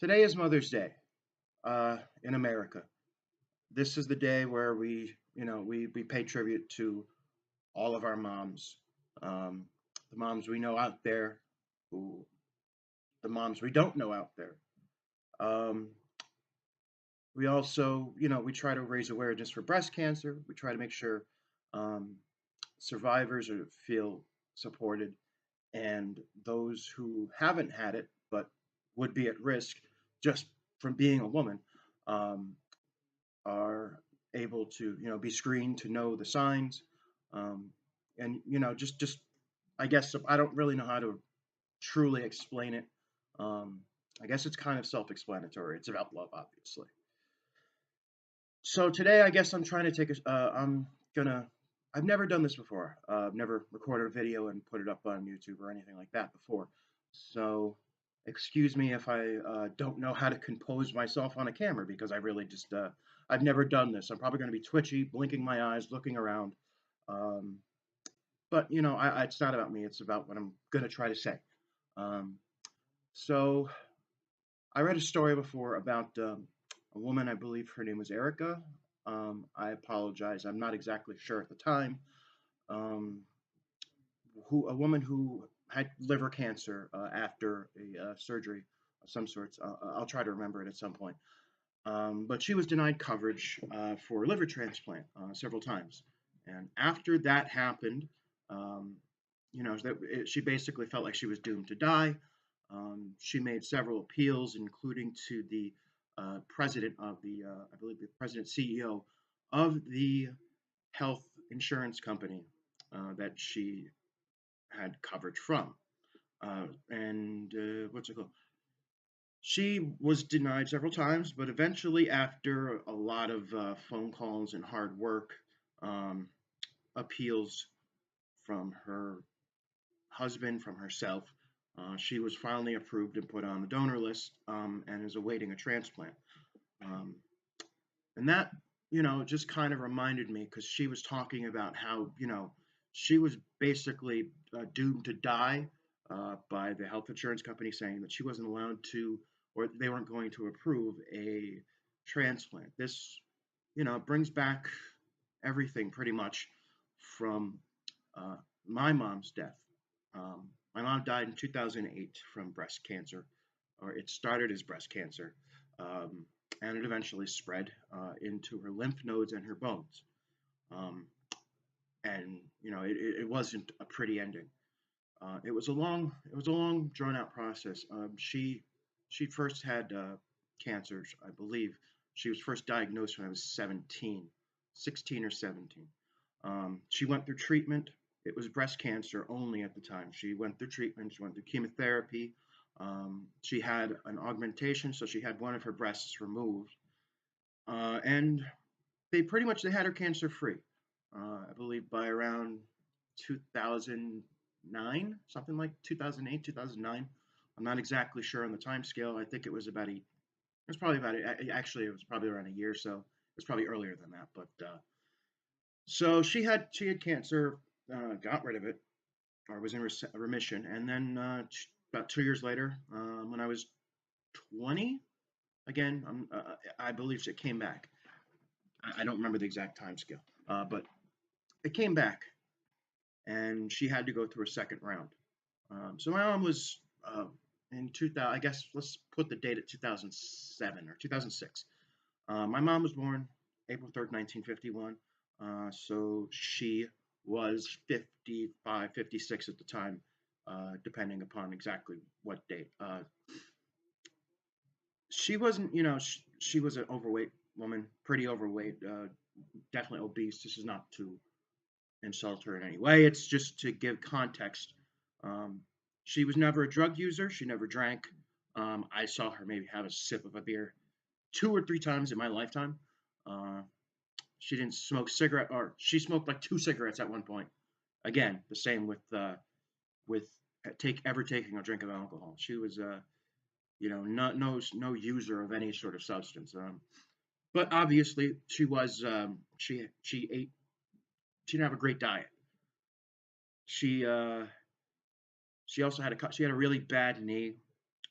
Today is Mother's Day in America. This is the day where we pay tribute to all of our moms, um, the moms we know out there, who the moms we don't know out there. Um, we also, we try to raise awareness for breast cancer. We try to make sure um, survivors feel supported, and those who haven't had it but would be at risk just from being a woman. Um, are able to be screened to know the signs, um, and just I guess I don't really know how to truly explain it. um, I guess it's kind of self-explanatory. It's about love, obviously. So today I guess I'm trying to I'm gonna I've never done this before. I've never recorded a video and put it up on YouTube or anything like that before, so excuse me if I don't know how to compose myself on a camera, because I really just I've never done this. I'm probably going to be twitchy, blinking my eyes, looking around. Um, but it's not about me. It's about what I'm going to try to say. Um, so I read a story before about a woman. I believe her name was Erica. I apologize. I'm not exactly sure at the time. Um, who A woman who had liver cancer after a surgery of some sorts. I'll try to remember it at some point. But she was denied coverage for liver transplant several times, and after that happened, um, she basically felt like she was doomed to die. She made several appeals, including to the president of I believe the president CEO of the health insurance company that she had coverage from. And what's it called? She was denied several times, but eventually, after a lot of phone calls and hard work, um, appeals from her husband, from herself, she was finally approved and put on the donor list, and is awaiting a transplant. Um, and that, just kind of reminded me, because she was talking about how, she was basically doomed to die by the health insurance company, saying that she wasn't allowed to, or they weren't going to approve a transplant. This, brings back everything pretty much from uh, my mom's death. My mom died in 2008 from breast cancer, or it started as breast cancer, um, and it eventually spread into her lymph nodes and her bones. Um, and it wasn't a pretty ending. It was a long, drawn out process. She first had cancers, I believe. She was first diagnosed when I was 17, 16 or 17. She went through treatment. It was breast cancer only at the time. She went through treatment. She went through chemotherapy. She had an augmentation, so she had one of her breasts removed, and they had her cancer free. I believe by around 2009, something like 2008, 2009. I'm not exactly sure on the time scale. I think it was about it was probably about actually it was probably around a year or so. It was probably earlier than that, but so she had cancer, got rid of it, or was in remission, and then about 2 years later, when I was 20, again, I believe it came back. I don't remember the exact time scale, but it came back, and she had to go through a second round. So my mom was in 2000. I guess let's put the date at 2007 or 2006. My mom was born April 3rd, 1951. So she was 55, 56 at the time, depending upon exactly what date. She wasn't, she was an overweight woman, pretty overweight, definitely obese. This is not to insult her in any way. It's just to give context. Um, she was never a drug user. She never drank. I saw her maybe have a sip of a beer 2 or 3 times in my lifetime. Uh, she didn't smoke cigarette, or she smoked like 2 cigarettes at one point. Again, the same with taking a drink of alcohol. She was not no user of any sort of substance. But obviously, she ate. She didn't have a great diet. She she also had a really bad knee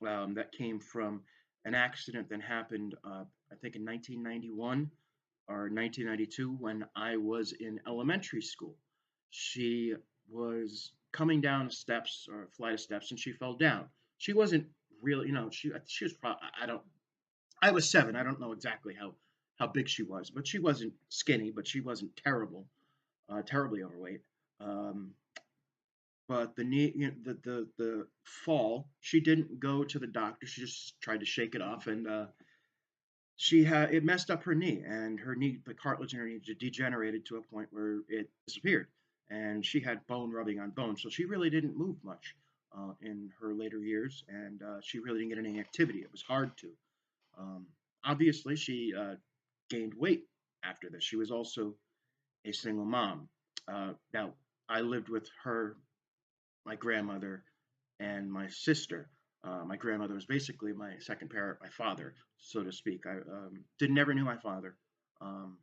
that came from an accident that happened, I think, in 1991 or 1992 when I was in elementary school. She was coming down steps or a flight of steps and she fell down. She wasn't really, she was probably, I don't, I was 7. I don't know exactly how big she was, but she wasn't skinny, but she wasn't terribly overweight. Um, but the knee, the fall, she didn't go to the doctor. She just tried to shake it off, and she had it messed up her knee, and her knee, the cartilage in her knee, degenerated to a point where it disappeared, and she had bone rubbing on bone. So she really didn't move much in her later years, and she really didn't get any activity. It was hard to. Um, Obviously, she gained weight after this. She was also a single mom. Now, I lived with her, my grandmother, and my sister. My grandmother was basically my second parent, my father, so to speak. I did never knew my father. Um,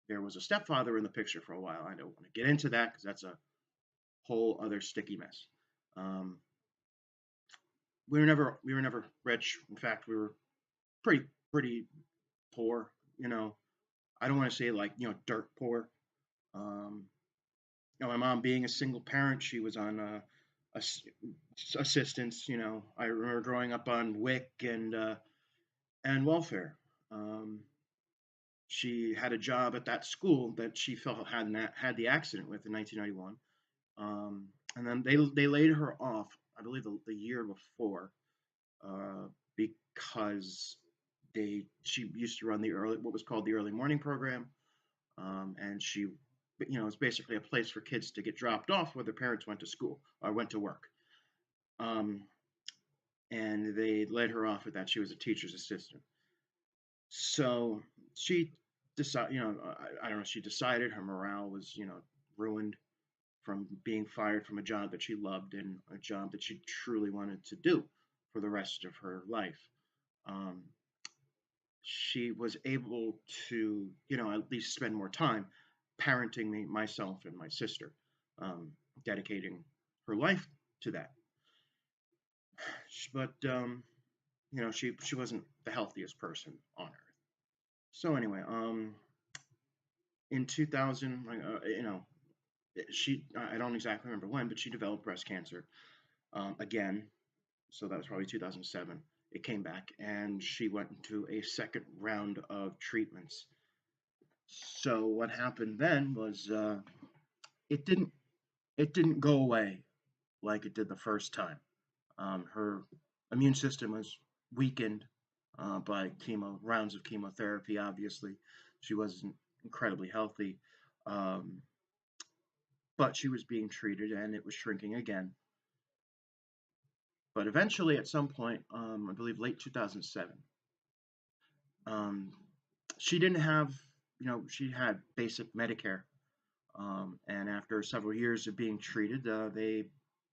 there was a stepfather in the picture for a while. I don't want to get into that because that's a whole other sticky mess. Um, we were never rich. In fact, we were pretty poor. You know, I don't want to say like dirt poor. Um, my mom being a single parent, she was on assistance. I remember growing up on WIC and welfare. Um, she had a job at that school that she felt had the accident with in 1991, and then they laid her off. I believe the year before uh, because she used to run the early what was called the early morning program, and she it's basically a place for kids to get dropped off where their parents went to school or went to work. Um, and they laid her off with that. She was a teacher's assistant. So she decided, I don't know, she decided her morale was, ruined from being fired from a job that she loved and a job that she truly wanted to do for the rest of her life. Um, she was able to, at least spend more time parenting me, myself, and my sister, dedicating her life to that. But she wasn't the healthiest person on earth. So anyway, in 2000, I don't exactly remember when, but she developed breast cancer again. So that was probably 2007. It came back, and she went into a second round of treatments. So what happened then was it didn't it didn't go away like it did the first time. Her immune system was weakened by rounds of chemotherapy. Obviously, she wasn't incredibly healthy, um, but she was being treated, and it was shrinking again. But eventually, at some point, I believe late 2007, um, she didn't have, she had basic Medicare. And after several years of being treated, they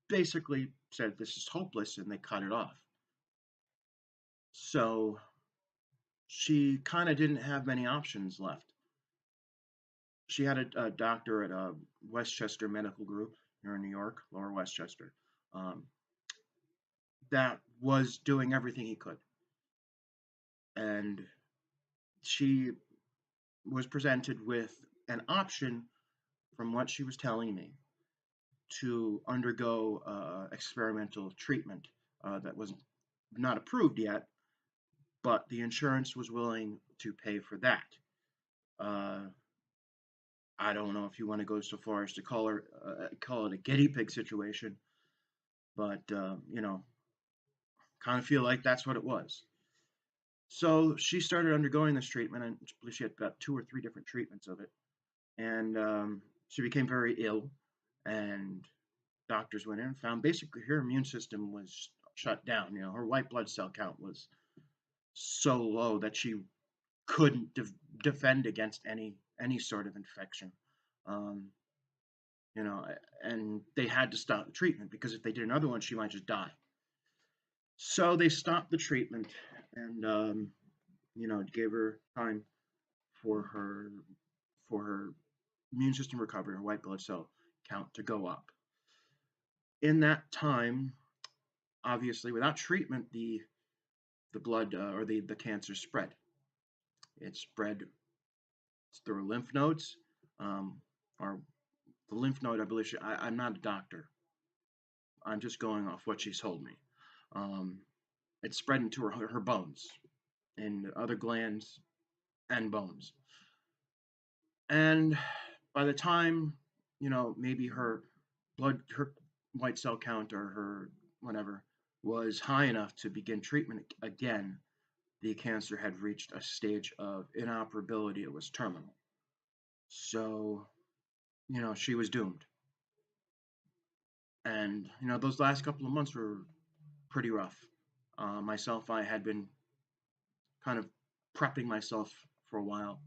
basically said this is hopeless and they cut it off. So she kind of didn't have many options left. She had a doctor at Westchester Medical Group here in New York, Lower Westchester, um, that was doing everything he could. And she was presented with an option, from what she was telling me, to undergo experimental treatment that was not approved yet, but the insurance was willing to pay for that. Uh, I don't know if you want to go so far as to call it a guinea pig situation, but kind of feel like that's what it was. So she started undergoing this treatment, and I believe she had about 2 or 3 different treatments of it, and she became very ill. And doctors went in and found basically her immune system was shut down. Her white blood cell count was so low that she couldn't defend against any sort of infection. Um, you know, and they had to stop the treatment because if they did another one, she might just die. So they stopped the treatment and gave her time for her immune system recovery, her white blood cell count to go up. In that time, obviously, without treatment, the the blood or the cancer spread. It spread through lymph nodes, um, or the lymph node. I believe I'm not a doctor. I'm just going off what she's told me. Um, it spread into her bones and other glands and bones. And by the time, maybe her white cell count or her whatever was high enough to begin treatment again, the cancer had reached a stage of inoperability. It was terminal. So, she was doomed. And, those last couple of months were pretty rough. Myself, I had been kind of prepping myself for a while,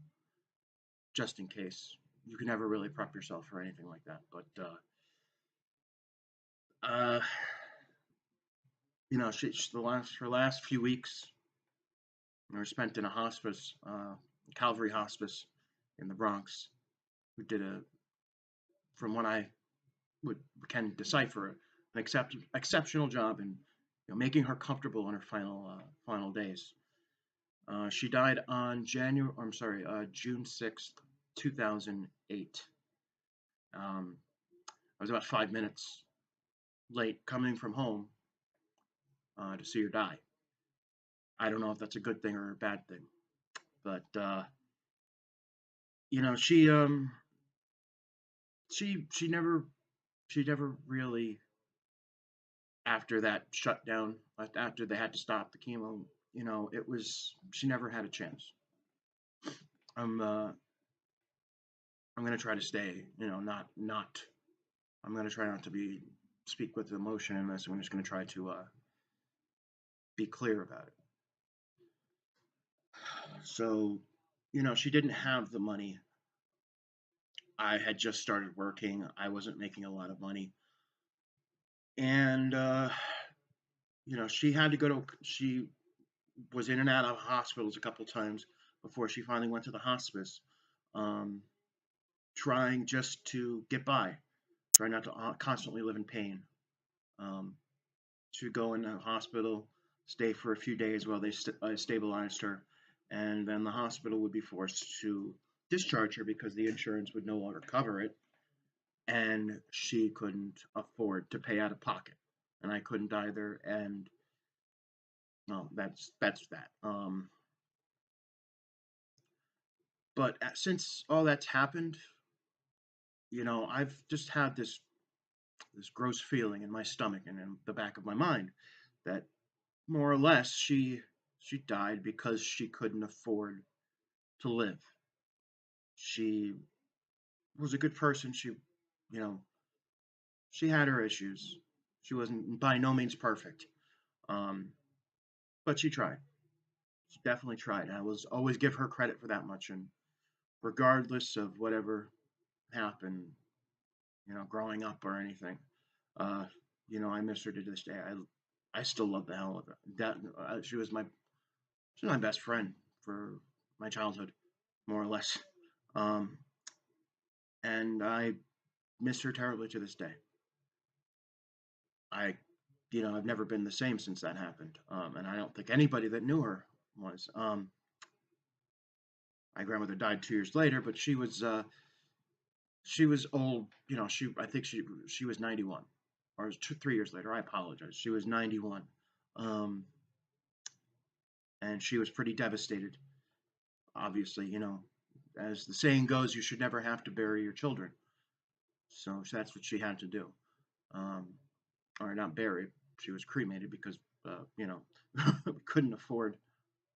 just in case. You can never really prep yourself for anything like that. But, uh, her last few weeks were spent in a hospice, Calvary Hospice in the Bronx, who did from what I can decipher, an exceptional job in making her comfortable in her final days. She died on June 6th, 2008. I was about 5 minutes late coming from home to see her die. I don't know if that's a good thing or a bad thing, but she she never really, after that shutdown, after they had to stop the chemo, she never had a chance. I'm uh, I'm gonna try to stay, not. I'm gonna try not to speak with emotion in this. I'm just gonna try to be clear about it. So, she didn't have the money. I had just started working. I wasn't making a lot of money, and she had to go to. She was in and out of hospitals a couple times before she finally went to the hospice, um, trying just to get by, trying not to constantly live in pain. Um, to go in the hospital, stay for a few days while they stabilized her, and then the hospital would be forced to discharge her because the insurance would no longer cover it, and she couldn't afford to pay out of pocket, and I couldn't either, and no, that's that. But since all that's happened, I've just had this gross feeling in my stomach and in the back of my mind that more or less she died because she couldn't afford to live. She was a good person. You know, she had her issues. She wasn't by no means perfect, um, but she tried. She definitely tried. And I was always give her credit for that much. And regardless of whatever happened, growing up or anything, uh, I miss her to this day. I still love the hell of her. That she was my best friend for my childhood, more or less. Um, and I miss her terribly to this day. I, I've never been the same since that happened. And I don't think anybody that knew her was. My grandmother died 2 years later, but she was old. I think she was 91, or it was 3 years later. I apologize. She was 91, um, and she was pretty devastated. Obviously, as the saying goes, you should never have to bury your children. So that's what she had to do, um, or not buried. She was cremated because we couldn't afford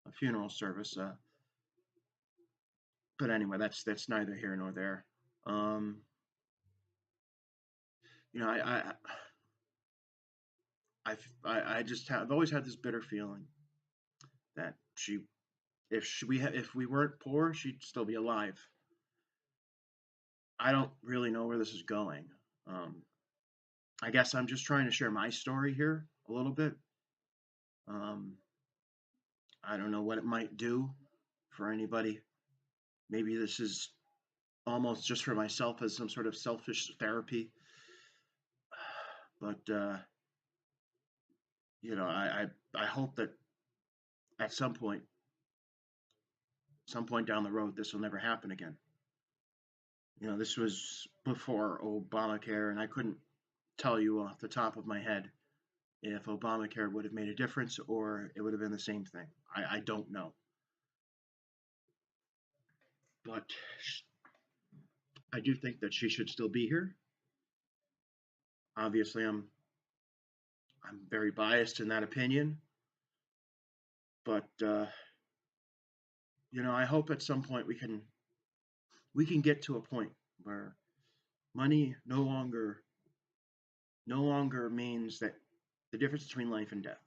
a funeral service. But anyway, that's neither here nor there. Um, you know, I just have I've always had this bitter feeling that if we weren't poor, she'd still be alive. I don't really know where this is going. Um, I guess I'm just trying to share my story here a little bit. Um, I don't know what it might do for anybody. Maybe this is almost just for myself as some sort of selfish therapy. But I hope that at some point down the road, this will never happen again. This was before Obamacare, and I couldn't tell you off the top of my head if Obamacare would have made a difference or it would have been the same thing. I don't know. But I do think that she should still be here. Obviously, I'm very biased in that opinion, but I hope at some point we can get to a point where money no longer means that the difference between life and death.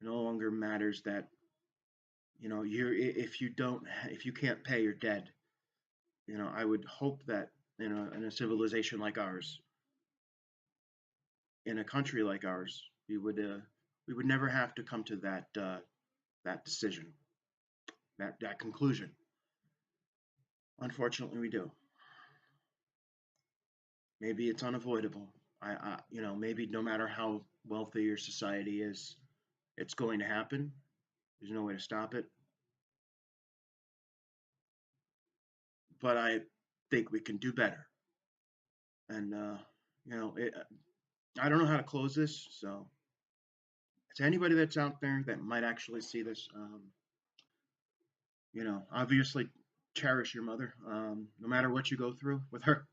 It no longer matters that if you can't pay, you're dead. I would hope that in a civilization like ours, in a country like ours, we would never have to come to that decision, that conclusion. Unfortunately, we do. Maybe it's unavoidable. Maybe no matter how wealthy your society is, it's going to happen. There's no way to stop it. But I think we can do better. And I don't know how to close this. So to anybody that's out there that might actually see this, obviously cherish your mother, no matter what you go through with her,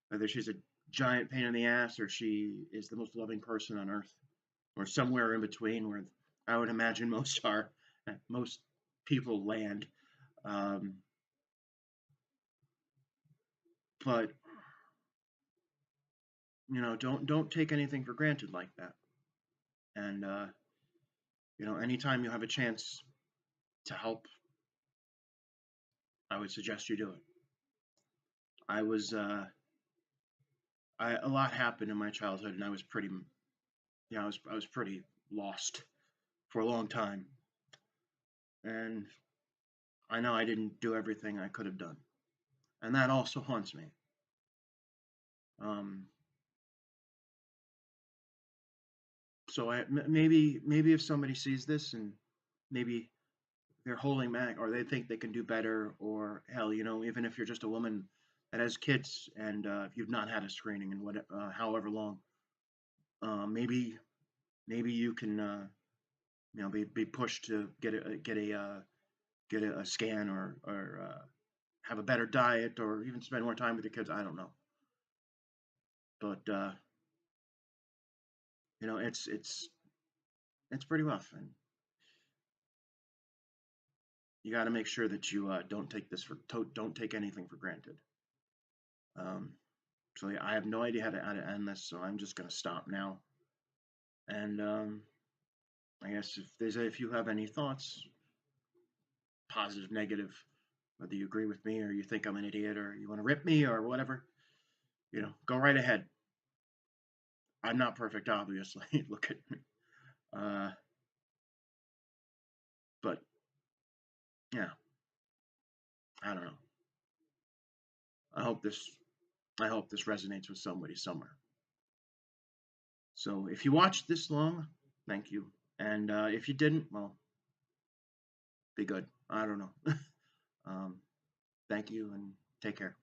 whether she's a giant pain in the ass or she is the most loving person on earth, or somewhere in between where I would imagine most are, most people land. Um, but don't take anything for granted like that. And anytime you have a chance to help, I would suggest you do it. I was a lot happened in my childhood, and I was pretty, I was pretty lost for a long time, and I know I didn't do everything I could have done, and that also haunts me. Um, so maybe if somebody sees this and maybe they're holding back or they think they can do better, or hell, even if you're just a woman that has kids and you've not had a screening in however long, maybe you can be pushed to get a scan, or have a better diet, or even spend more time with your kids. I don't know, but it's pretty rough, and you got to make sure that you don't take anything for granted. Um, so yeah, I have no idea how to end this, so I'm just gonna stop now. And I guess if you have any thoughts, positive, negative, whether you agree with me or you think I'm an idiot or you want to rip me or whatever, go right ahead. I'm not perfect, obviously. Look at me. Uh, but yeah, I don't know. I hope this I hope this resonates with somebody somewhere. So if you watched this long, thank you. And if you didn't, well, be good. I don't know. um, Thank you and take care.